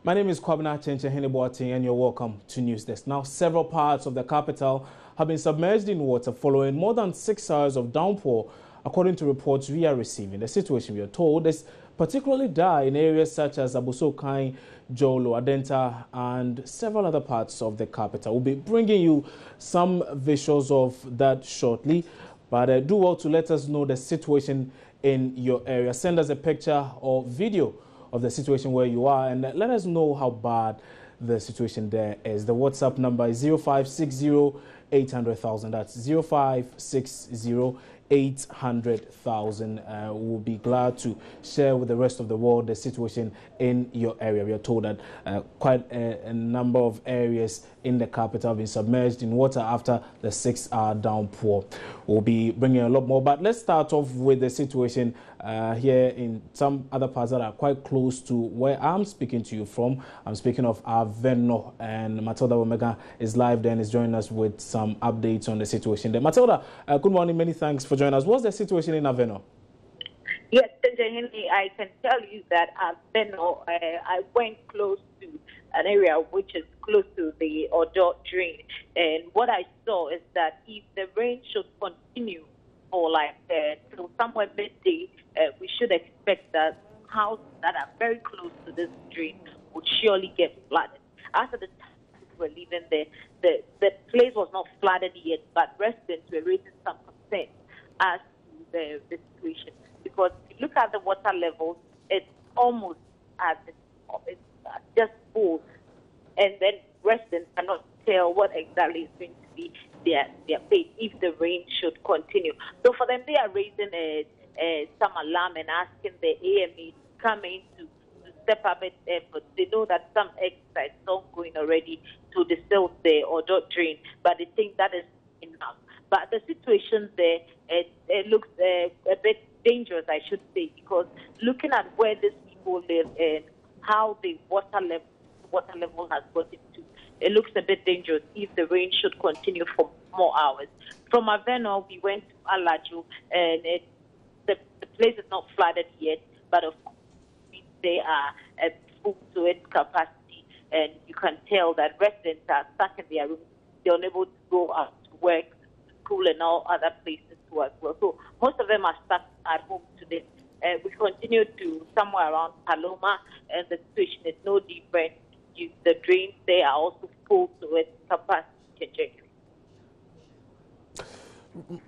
My name is Kwabena Chenche and you're welcome to News Desk. Now, several parts of the capital have been submerged in water following more than 6 hours of downpour, according to reports we are receiving. The situation, we are told, is particularly dire in areas such as Abosokai, Jolo, Adenta, and several other parts of the capital. We'll be bringing you some visuals of that shortly, but do well to let us know the situation in your area. Send us a picture or video of the situation where you are and let us know how bad the situation there is. The WhatsApp number is 0560 800,000. That's 0560 800,000. We'll be glad to share with the rest of the world the situation in your area. We are told that quite a number of areas in the capital have been submerged in water after the 6-hour downpour. We'll be bringing a lot more, but let's start off with the situation here in some other parts that are quite close to where I'm speaking to you from. I'm speaking of Aveno, and Matilda Omega is live there and is joining us with some updates on the situation there. Matilda, good morning. Many thanks for joining us. What's the situation in Aveno? Yes, Henry, I can tell you that Aveno, I went close to an area which is close to the Odo drain, and what I saw is that if the rain should continue for like till somewhere midday, we should expect that houses that are very close to this drain would surely get flooded. After the time we were leaving there, the place was not flooded yet, but residents were raising some concern as to the situation, because if you look at the water levels, it's almost at it's just full, and then residents cannot tell what exactly is going to be their fate if the rain should continue. So for them, they are raising some alarm and asking the AME to come in to step up its efforts. They know that some exercise is ongoing already to distill the Odo drain, but they think that is enough. But the situation there, it looks a bit dangerous, I should say, because looking at where these people live and how the water level has got into, it looks a bit dangerous if the rain should continue for more hours. From Aveno, we went to Alaju, and the place is not flooded yet, but of course they are full to its capacity, and you can tell that residents are stuck in their rooms. They're unable to go out to work, school, and all other places too as well. So most of them are stuck at home today. We continue to somewhere around Paloma, and the situation is no different. The drains there are also full to its capacity.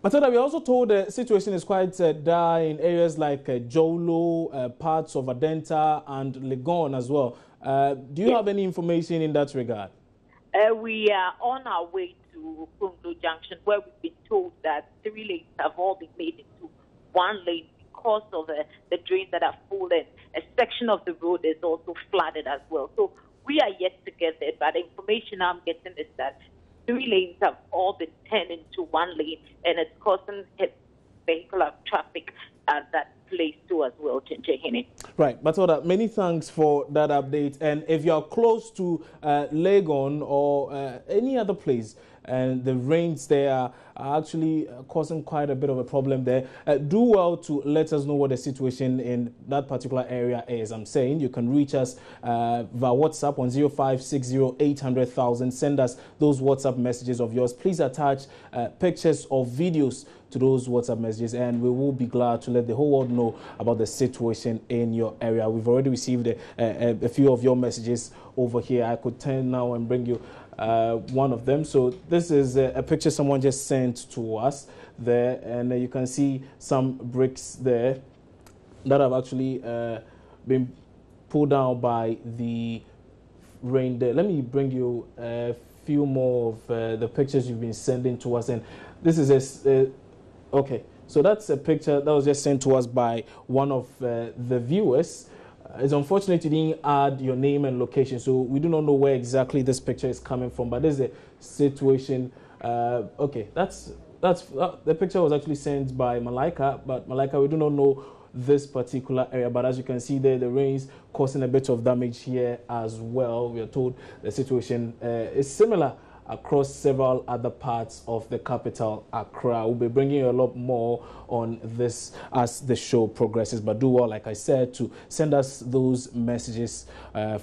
Matilda, we also told the situation is quite dire in areas like Jolo, parts of Adenta, and Legon as well. Do you have any information in that regard? We are on our way to Kunglo Junction, where we've been told that 3 lanes have all been made into 1 lane because of the drains that are full, and a section of the road is also flooded as well. So we are yet to get there, but the information I'm getting is that 3 lanes have all been turned into 1 lane, and it's causing vehicular traffic at that place too as well, Chenchehene. Right, Matilda, many thanks for that update. And if you are close to Legon or any other place, and the rains there are actually causing quite a bit of a problem there, do well to let us know what the situation in that particular area is. I'm saying you can reach us via WhatsApp on 0560 800,000. Send us those WhatsApp messages of yours. Please attach pictures or videos to those WhatsApp messages, and we will be glad to let the whole world know about the situation in your area. We've already received a few of your messages over here. I could turn now and bring you one of them. So this is a picture someone just sent to us there, and you can see some bricks there that have actually been pulled down by the rain there. Let me bring you a few more of the pictures you've been sending to us, and this is okay, so that's a picture that was just sent to us by one of the viewers. It's unfortunate you didn't add your name and location, so we do not know where exactly this picture is coming from, but this is a situation. Okay, that's the picture was actually sent by Malaika, but Malaika, we do not know this particular area, but as you can see there, the rains causing a bit of damage here as well. We are told the situation is similar across several other parts of the capital, Accra. We'll be bringing you a lot more on this as the show progresses. But do well, like I said, to send us those messages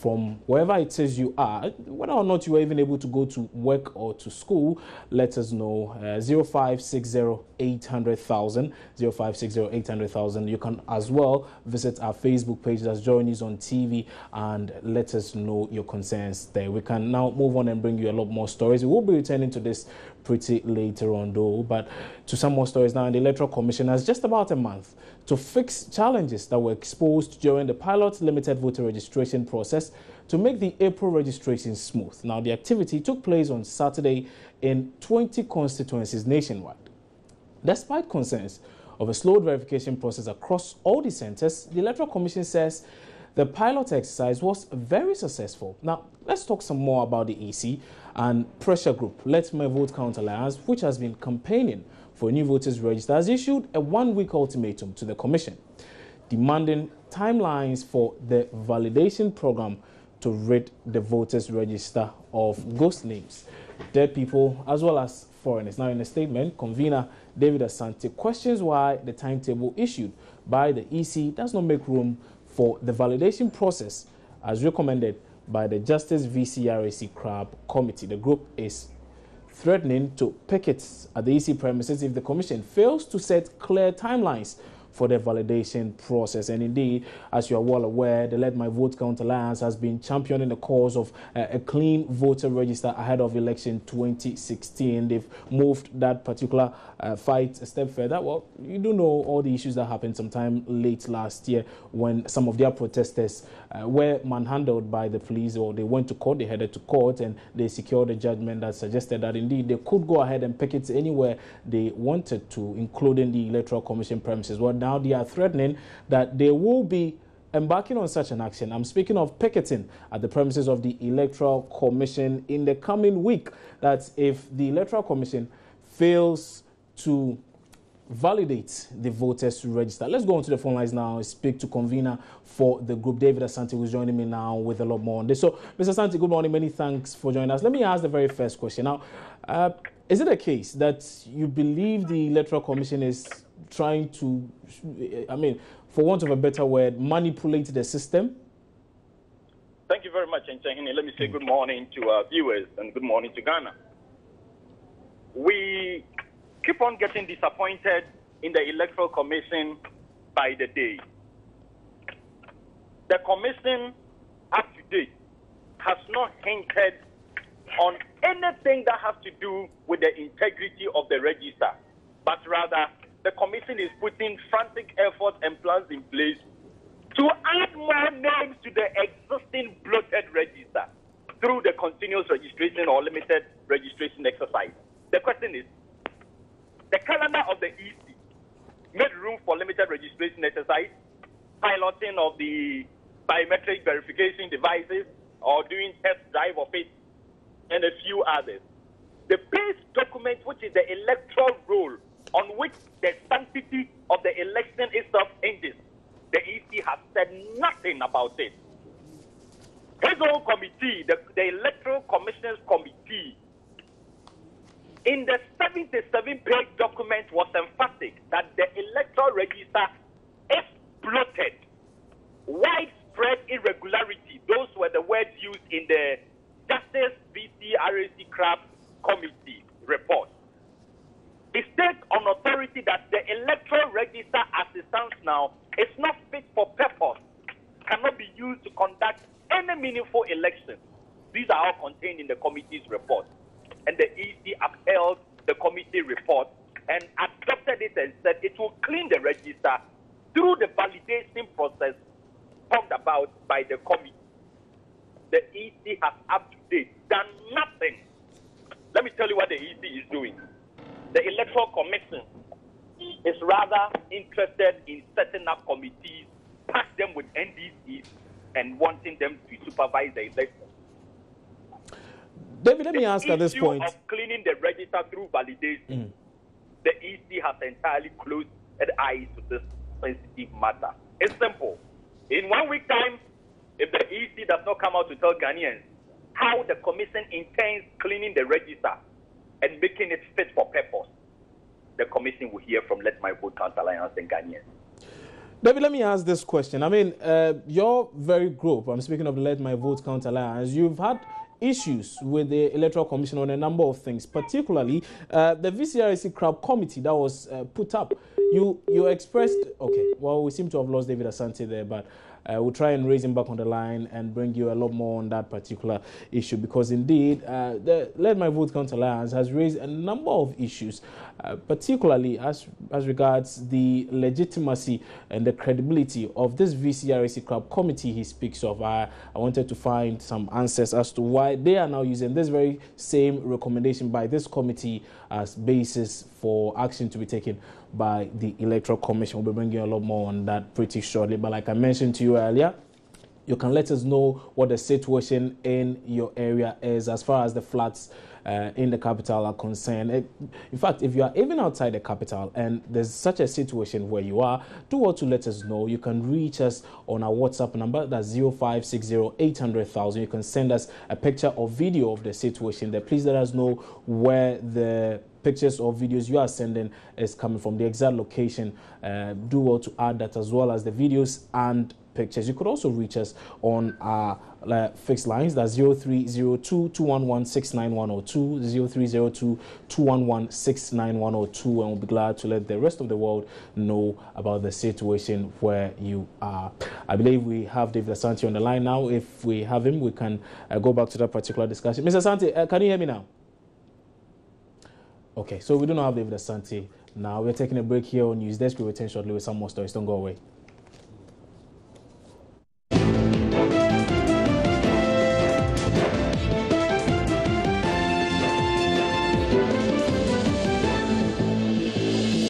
from wherever it says you are. Whether or not you are even able to go to work or to school, let us know. 0560 800,000, 0560 800,000. You can as well visit our Facebook page, that's Joy News on TV, and let us know your concerns there. We can now move on and bring you a lot more stories. We will be returning to this pretty later on though, but to some more stories now. The Electoral Commission has just about a month to fix challenges that were exposed during the pilot limited voter registration process to make the April registration smooth. Now, the activity took place on Saturday in 20 constituencies nationwide. Despite concerns of a slowed verification process across all the centers, the Electoral Commission says the pilot exercise was very successful. Now, let's talk some more about the EC and pressure group Let My Vote Count Alliance, which has been campaigning for a new voters register, has issued a one-week ultimatum to the Commission, demanding timelines for the validation program to rid the voters register of ghost names, dead people, as well as foreigners. Now, in a statement, convener David Asante questions why the timetable issued by the EC does not make room for the validation process as recommended by the Justice VCRAC CRAB Committee. The group is threatening to picket at the EC premises if the Commission fails to set clear timelines for the validation process. And indeed, as you are well aware, the Let My Vote Count Alliance has been championing the cause of a clean voter register ahead of election 2016. They've moved that particular fight a step further. Well, you do know all the issues that happened sometime late last year when some of their protesters were manhandled by the police, or they went to court, they headed to court, and they secured a judgment that suggested that indeed they could go ahead and picket anywhere they wanted to, including the Electoral Commission premises. Well, now they are threatening that they will be embarking on such an action. I'm speaking of picketing at the premises of the Electoral Commission in the coming week. That if the Electoral Commission fails to validate the voters register. Let's go on to the phone lines now and speak to convener for the group, David Asante, who's joining me now with a lot more on this. So, Mr. Asante, good morning. Many thanks for joining us. Let me ask the very first question. Now, is it a case that you believe the Electoral Commission is trying to, I mean, for want of a better word, manipulate the system? Thank you very much, Nchahini. Let me say good morning to our viewers and good morning to Ghana. We keep on getting disappointed in the Electoral Commission by the day. The Commission, up to date, has not hinted on anything that has to do with the integrity of the register, but rather the Commission is putting frantic efforts and plans in place to add more names to the existing bloated register through the continuous registration or limited registration exercise. The question is, the calendar of the EC made room for limited registration exercise, piloting of the biometric verification devices, or doing test drive of it, and a few others. The base document, which is the electoral roll on which the sanctity of the election itself hinges, the EC has said nothing about it. His own committee, the Electoral Commission's committee, in the 77-page document was emphatic that the electoral register is bloated. Widespread irregularity, those were the words used in the Justice VCRAC CRAB Committee report. It states on authority that the electoral register as it stands now is not fit for purpose, cannot be used to conduct any meaningful election. These are all contained in the committee's report. And the EC upheld the committee report and adopted it and said it will clean the register through the validation process talked about by the committee. The EC has up to date done nothing. Let me tell you what the EC is doing. The Electoral Commission is rather interested in setting up committees, pack them with NDCs, and wanting them to supervise the election. David, let me ask at this point. Of cleaning the register through validation, the EC has entirely closed its eyes to this sensitive matter. It's simple. In 1 week time, if the EC does not come out to tell Ghanaians how the commission intends cleaning the register and making it fit for purpose, the commission will hear from Let My Vote Count Alliance and Ghanaians. David, let me ask this question. I mean, your very group, I'm speaking of the Let My Vote Count Alliance, you've had issues with the Electoral Commission on a number of things, particularly the VCRC crowd committee that was put up. You expressed, okay, well, we seem to have lost David Asante there, but we'll try and raise him back on the line and bring you a lot more on that particular issue, because indeed the Let My Vote Count Alliance has raised a number of issues, particularly as regards the legitimacy and the credibility of this VCRC crowd committee he speaks of. I wanted to find some answers as to why they are now using this very same recommendation by this committee as basis for action to be taken by the Electoral Commission. We'll be bringing you a lot more on that pretty shortly. But like I mentioned to you earlier, you can let us know what the situation in your area is as far as the floods in the capital are concerned. In fact, if you are even outside the capital and there's such a situation where you are, do want to let us know. You can reach us on our WhatsApp number, that's 0560 800,000. You can send us a picture or video of the situation there. Please let us know where the pictures or videos you are sending is coming from, the exact location. Do want to add that as well as the videos and pictures. You could also reach us on our fixed lines, that's 0302-211-69102, 0302-211-69102, and we'll be glad to let the rest of the world know about the situation where you are. I believe we have David Asante on the line now. If we have him, we can go back to that particular discussion. Mr. Asante, can you hear me now? Okay, so we do not have David Asante now. We're taking a break here on News Desk. We'll return shortly with some more stories. Don't go away.